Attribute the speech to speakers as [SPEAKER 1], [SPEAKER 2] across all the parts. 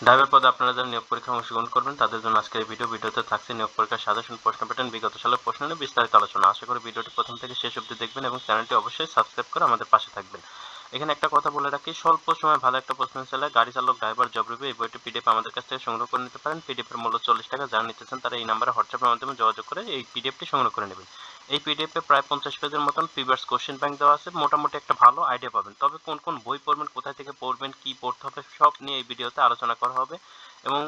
[SPEAKER 1] Driver পদে আপনারা যারা নিয়োগ পরীক্ষায় অংশগ্রহণ করবেন তাদের জন্য আজকের এই ভিডিওতে থাকছে নিয়োগ পরীক্ষার সাজেশন প্রশ্ন প্যাটার্ন বিগত সালের প্রশ্ন নিয়ে বিস্তারিত আলোচনা। আশা করি ভিডিওটি প্রথম থেকে শেষ অবধি দেখবেন এবং চ্যানেলটি অবশ্যই সাবস্ক্রাইব করে আমাদের পাশে থাকবেন। এখানে একটা কথা বলে রাখি, স্বল্প সময় ভালো একটা প্রশ্ন চাইলে গাড়ি চালক ড্রাইভার জব রিভিউ এই বইটি পিডিএফ আমাদের কাছ থেকে সংগ্রহ করে নিতে পারেন। পিডিএফ এর মূল্য 40 টাকা। যারা নিতে চান তারা এই নাম্বারে হোয়াটসঅ্যাপের মাধ্যমে যোগাযোগ করে এই পিডিএফটি সংগ্রহ করে নেবেন। এই পিডিএফে প্রায় 50 পেজের মতন প্রিভিয়াস কোশ্চেন ব্যাংক দেওয়া আছে। মোটামুটি একটা ভালো আইডিয়া পাবেন। তবে কোন কোন বই পড়বেন, কোথায় থেকে পড়বেন, কি পড়তে হবে সব নিয়ে এই ভিডিওতে আলোচনা করা হবে এবং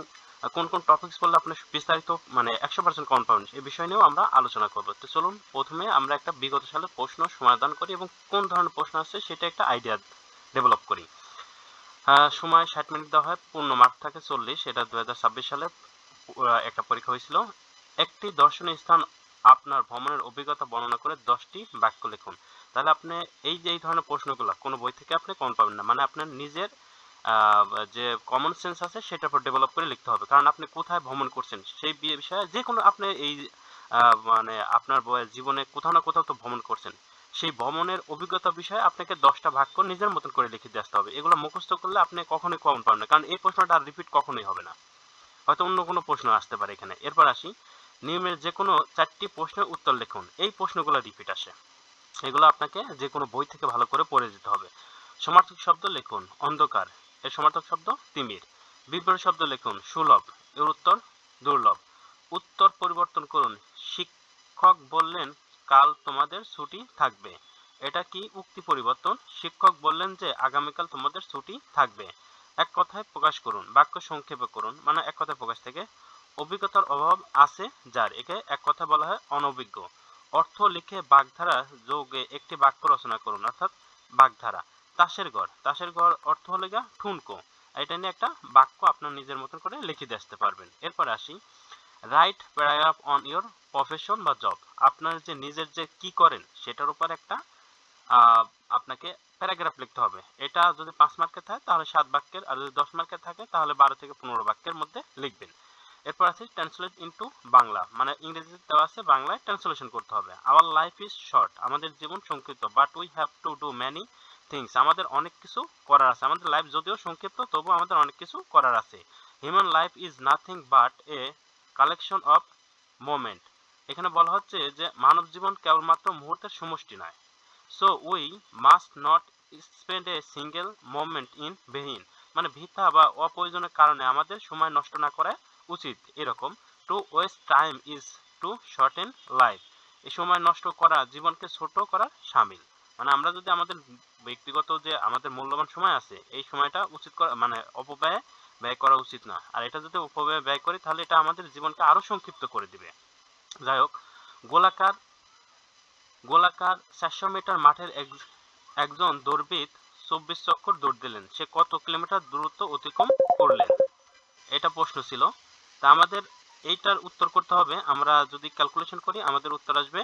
[SPEAKER 1] কোন কোন টপিকস পড়লে আপনি বিস্তারিত 100% কমন পাবেন এই বিষয় নিয়েও আমরা আলোচনা করব। তো চলুন প্রথমে আমরা একটা বিগত সালের প্রশ্ন সমাধান করি এবং কোন ধরনের প্রশ্ন আছে সেটা একটা আইডিয়া ডেভেলপ করি। সময় 60 মিনিট দেওয়া হয়, পূর্ণ মার্ক থাকে 40। এটা 2026 সালে একটা পরীক্ষা হয়েছিল। একটি দর্শনীয় স্থান আপনার ভ্রমণের অভিজ্ঞতা বর্ণনা করে 10টি বাক্য লিখুন। তাহলে আপনি এই ধরনের প্রশ্নগুলো কোনো বই থেকে আপনি কমন পাবেন না, মানে আপনার নিজের যে কমন সেন্স আছে সেটার উপর ডেভেলপ করে লিখতে হবে। কারণ আপনি কোথায় ভ্রমণ করছেন সেই বিষয়ে যে কোনো আপনি এই আপনার জীবনে কোথাও না কোথাও তো ভ্রমণ করছেন, সেই ভ্রমণের অভিজ্ঞতা বিষয়ে আপনাকে 10টা বাক্য নিজের মতন করে লিখে দিয়ে আসতে হবে। এগুলো মুখস্থ করলে আপনি কখনোই কমন পাবেন না, কারণ এই প্রশ্নটা আর রিপিট কখনোই হবে না, হয়তো অন্য কোনো প্রশ্ন আসতে পারে এখানে। এরপর আসি, নিয়মের যে কোনো 4টি প্রশ্নের উত্তর লিখুন। এই প্রশ্নগুলো রিপিট আসে, এগুলো আপনাকে যে কোনো বই থেকে ভালো করে পড়ে যেতে হবে। সমার্থক শব্দ লিখুন। অন্ধকার, এর সমার্থক শব্দ তিমির। বিপরীত শব্দ লিখুন। সুলভ, এর উত্তর দুর্লভ। উত্তর পরিবর্তন করুন। শিক্ষক বললেন কাল তোমাদের ছুটি থাকবে। এটা কি উক্তি পরিবর্তন? শিক্ষক বললেন যে আগামীকাল তোমাদের ছুটি থাকবে। এক কথায় প্রকাশ করুন। বাক্য সংক্ষেপে করুন, মানে এক কথায় প্রকাশ থেকে। অভিজ্ঞতার অভাব আছে যার, একে এক কথা বলা হয় অনভিজ্ঞ। অর্থ লিখে বাগধারা যোগে একটি বাক্য রচনা করুন, অর্থাৎ বাগধারা। তাসের ঘর, তাসের ঘর অর্থ হলে গা ঠুনকো। এটা নিয়ে একটা বাক্য আপনার নিজের মতন করে লিখে দিয়ে আসতে পারবেন। এরপর আসি, write paragraph on your profession বা জব। আপনার যে নিজের যে কি করেন সেটার উপর একটা আপনাকে প্যারাগ্রাফ লিখতে হবে। এটা যদি 5 মার্কের থাকে তাহলে 7 বাক্যের, আর যদি 10 মার্কের থাকে তাহলে 12 থেকে 15 বাক্যের মধ্যে লিখবেন। এরপর আছে ট্রান্সলেট ইনটু বাংলা, মানে ইংরেজিতে দেওয়া আছে, বাংলায় ট্রান্সলেশন করতে হবে। আওয়ার লাইফ ইজ শর্ট, আমাদের জীবন সংক্ষিপ্ত, but we have to do many things, আমাদের অনেক কিছু করার আছে। আমাদের লাইফ যদিও সংক্ষিপ্ত তবু আমাদের অনেক কিছু করার আছে। Human life is nothing but a collection of moment, এখানে বলা হচ্ছে যে মানব জীবন কেবলমাত্র মুহূর্তের সমষ্টি নয়। So we must not spend a single moment in vein, মানে বৃথা বা অপ্রয়োজনীয় কারণে আমাদের সময় নষ্ট না করা উচিত। এরকম to waste time is to shorten life, এই সময় নষ্ট করা জীবনকে ছোট করা শামিল। মানে আমরা যদি আমাদের ব্যক্তিগত যে আমাদের মূল্যবান সময় আছে এই সময়টা উচিত করা, মানে অপব্যয় ব্যয় করা উচিত না। আর এটা যদি অপব্যয় ব্যয় করি তাহলে এটা আমাদের জীবনকে আরো সংক্ষিপ্ত করে দিবে। যাই হোক, গোলাকার গোলাকার 400 মিটার মাঠের একজন দৌড়বিদ 24 চক্কর দৌড় দিলেন, সে কত কিলোমিটার দূরত্ব অতিক্রম করলেন? এটা প্রশ্ন ছিল। তা আমাদের এইটার উত্তর করতে হবে। আমরা যদি ক্যালকুলেশন করি আমাদের উত্তর আসবে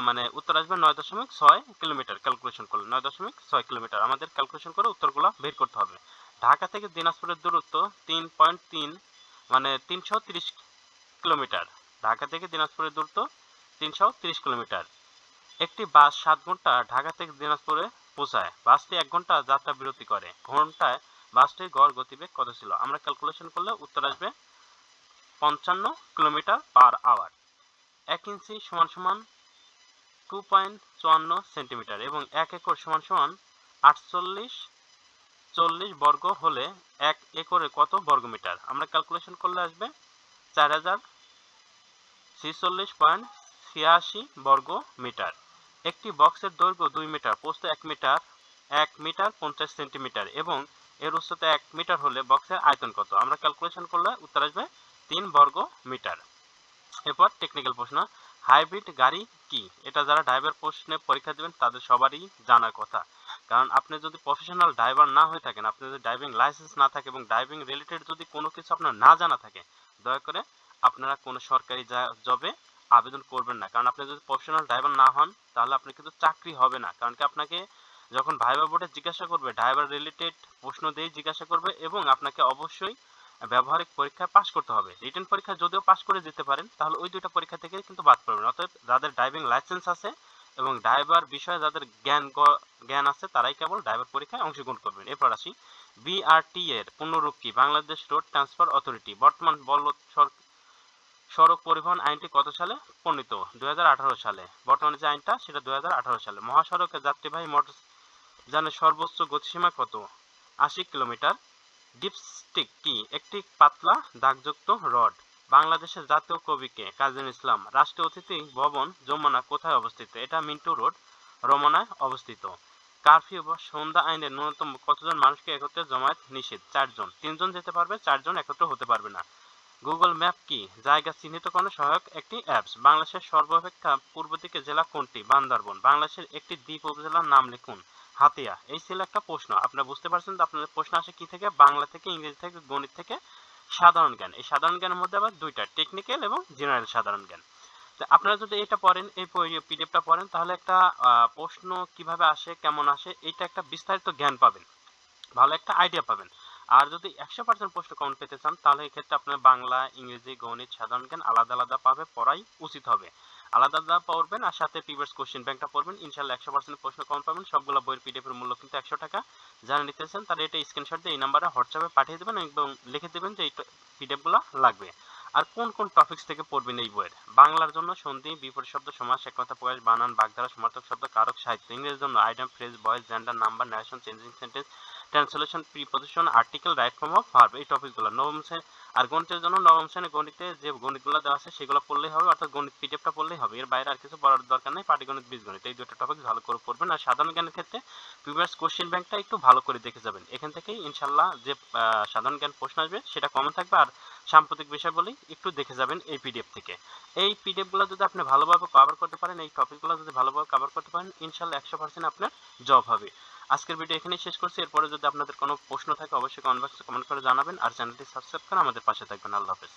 [SPEAKER 1] মানে উত্তর আসবে 9.6 কিলোমিটার। ক্যালকুলেশন করলে 9.6 কিলোমিটার আমাদের ক্যালকুলেশন করে উত্তরগুলো বের করতে হবে। ঢাকা থেকে দিনাজপুরের দূরত্ব 3.3, মানে 330 কিলোমিটার। ঢাকা থেকে দিনাজপুরের দূরত্ব 330 কিলোমিটার। একটি বাস 7 ঘন্টা ঢাকা থেকে দিনাজপুরে পৌঁছায়। বাসটি 1 ঘন্টা যাত্রা বিরতি করে। ঘন্টায় বাসটির গড় গতিবেগ কত ছিল? আমরা ক্যালকুলেশন করলে উত্তর আসবে 55 কিলোমিটার পার আওয়ার। 1 ইঞ্চি সমান সমান 2.54 সেন্টিমিটার এবং 1 একর সমান সমান 4840 বর্গ হলে 1 একরে কত বর্গমিটার? আমরা ক্যালকুলেশন করলে আসবে 4046.86 বর্গ মিটার। একটি বক্সের দৈর্ঘ্য 2 মিটার, প্রস্থ 1 মিটার, 1 মিটার 50 সেন্টিমিটার এবং এর উচ্চতা 1 মিটার হলে বক্সের আয়তন কত? আমরা ক্যালকুলেশন করলে উত্তর আসবে 3 বর্গ মিটার। এরপর টেকনিক্যাল প্রশ্ন, হাইব্রিড গাড়ি কি? এটা যারা ড্রাইভার প্রশ্নে পরীক্ষা দেবেন তাদের সবারই জানার কথা। কারণ আপনি যদি প্রফেশনাল ড্রাইভার না হয়ে থাকেন, আপনি যদি ড্রাইভিং লাইসেন্স না থাকে এবং ড্রাইভিং রিলেটেড যদি কোনো কিছু আপনার না জানা থাকে, দয়া করে আপনারা কোনো সরকারি জবে আবেদন করবেন না। কারণ আপনি যদি প্রফেশনাল ড্রাইভার না হন তাহলে আপনি কিন্তু চাকরি হবে না। কারণ কি আপনাকে যখন ভাইবা বোর্ডে জিজ্ঞাসা করবে ড্রাইভার রিলেটেড প্রশ্ন দিয়ে জিজ্ঞাসা করবে এবং আপনাকে অবশ্যই ব্যবহারিক পরীক্ষায় পাশ করতে হবে। রিটেন পরীক্ষা যদিও পাশ করে যেতে পারেন তাহলে ওই দুইটা পরীক্ষা থেকে কিন্তু বাদ পড়বেন। অতএব যাদের ড্রাইভিং লাইসেন্স আছে এবং ড্রাইভার বিষয়ে যাদের জ্ঞান আছে তারাই কেবল ড্রাইভার পরীক্ষায় অংশগ্রহণ করবেন। এরপর আসি বিআরটি এর পূর্ণরূপ কি? Bangladesh road transport authority. বর্তমান সড়ক পরিবহন আইনটি কত সালে প্রণীত? 2018 সালে। বর্তমানে যে আইনটা সেটা 2018 সালে। মহাসড়কে যাত্রীবাহী মোটরযানের সর্বোচ্চ গতিসীমা কত? 80 কিলোমিটার। ডিপস্টিক কি? একটি পাতলা দাগযুক্ত রড। বাংলাদেশের জাতীয় কবি কে? কাজী নজরুল ইসলাম। রাষ্ট্রীয় অতিথি ভবন যমুনা কোথায় অবস্থিত? এটা মিন্টো রোড, রমনায় অবস্থিত। কারফিউ বা সন্ধ্যা আইনের ন্যূনতম কতজন মানুষকে একত্রে জমায়েত নিষেধ? 4 জন। 3 জন যেতে পারবে, 4 জন একত্র হতে পারবে না। গুগল ম্যাপ কি? জায়গা চিহ্নিতকরণে সহায়ক একটি অ্যাপস। বাংলাদেশের সর্বাপেক্ষা পূর্ব দিকে জেলা কোনটি? বান্দরবন। বাংলাদেশের একটি দ্বীপ উপজেলার নাম লিখুন। হাতিয়া। এই ছিল একটা প্রশ্ন। আপনারা বুঝতে পারছেন যে আপনাদের প্রশ্ন আসে কি থেকে? বাংলা থেকে, ইংরেজি থেকে, গণিত থেকে, সাধারণ জ্ঞান। এই সাধারণ জ্ঞানের মধ্যে আবার দুইটা, টেকনিক্যাল এবং জেনারেল সাধারণ জ্ঞান। তো আপনারা যদি এটা পড়েন, এই পিডিএফটা পড়েন, তাহলে একটা প্রশ্ন কিভাবে আসে, কেমন আসে, এটা একটা বিস্তারিত জ্ঞান পাবেন, ভালো একটা আইডিয়া পাবেন। আর যদি 100% প্রশ্ন কমন পেতে চান তাহলে এই ক্ষেত্রে আপনার বাংলা, ইংরেজি, গণিত, সাধারণ জ্ঞান আলাদা আলাদা পাবে, পড়াই উচিত হবে। আলাদা আলাদা পড়বেন আর সাথে প্রিভিয়াস কোশ্চেন ব্যাংকটা পড়বেন, ইনশাআল্লাহ 100% প্রশ্ন কমন পাবেন। সবগুলো বইয়ের পিডিএফ এর মূল্য কিন্তু 100 টাকা। যারা নিতেছেন তারা এটা স্ক্রিনশট দিয়ে এই নাম্বারে হোয়াটসঅ্যাপে পাঠিয়ে দেবেন এবং লিখে দেবেন যে এই পিডিএফ গুলো লাগবে। আর কোন কোন টপিকস থেকে পড়বেন এই বইয়ের? বাংলার জন্য সন্ধি, বিপরীত শব্দ, সমাস, একমাত্রা প্রকাশ, বানান, বাগধারা, সমার্থক শব্দ, কারক, সাহিত্য। ইংরেজির জন্য item, phrase, voice, gender, number, narration, changing sentence, translation, preposition, article, right form of verb. এই টপিকগুলো নবম শ্রেণী। আর গণিতের জন্য নবম শ্রেণী গণিতে যে গণিতগুলো দেওয়া আছে সেগুলো পড়লেই হবে, অর্থাৎ গণিত পিডিএফটা পড়লেই হবে। এর বাইরে আর কিছু পড়ার দরকার নেই। পাটিগণিত, বীজগণিত, এই দুটো টপিক ভালো করে পড়বেন। আর সাধারণ জ্ঞানের ক্ষেত্রে প্রিভিয়াস কোশ্চেন ব্যাংকটা একটু ভালো করে দেখে যাবেন। এখান থেকেই ইনশাআল্লাহ যে সাধারণ জ্ঞান প্রশ্ন আসবে সেটা কমন থাকবে। আর সাম্প্রতিক বিষয় বলেই একটু দেখে যাবেন এই পিডিএফ থেকে। এই পিডিএফগুলো যদি আপনি ভালোভাবে কভার করতে পারেন, এই টপিকগুলো যদি ভালোভাবে কভার করতে পারেন, ইনশাআল্লাহ 100% আপনার জব হবে। আজকের ভিডিও এখানেই শেষ করছি। এরপরে যদি আপনাদের কোনো প্রশ্ন থাকে অবশ্যই কমেন্ট বক্সে কমেন্ট করে জানাবেন। আর চ্যানেলটি সাবস্ক্রাইব করে আমাদের পাশে থাকবেন। আল্লাহ হাফেজ।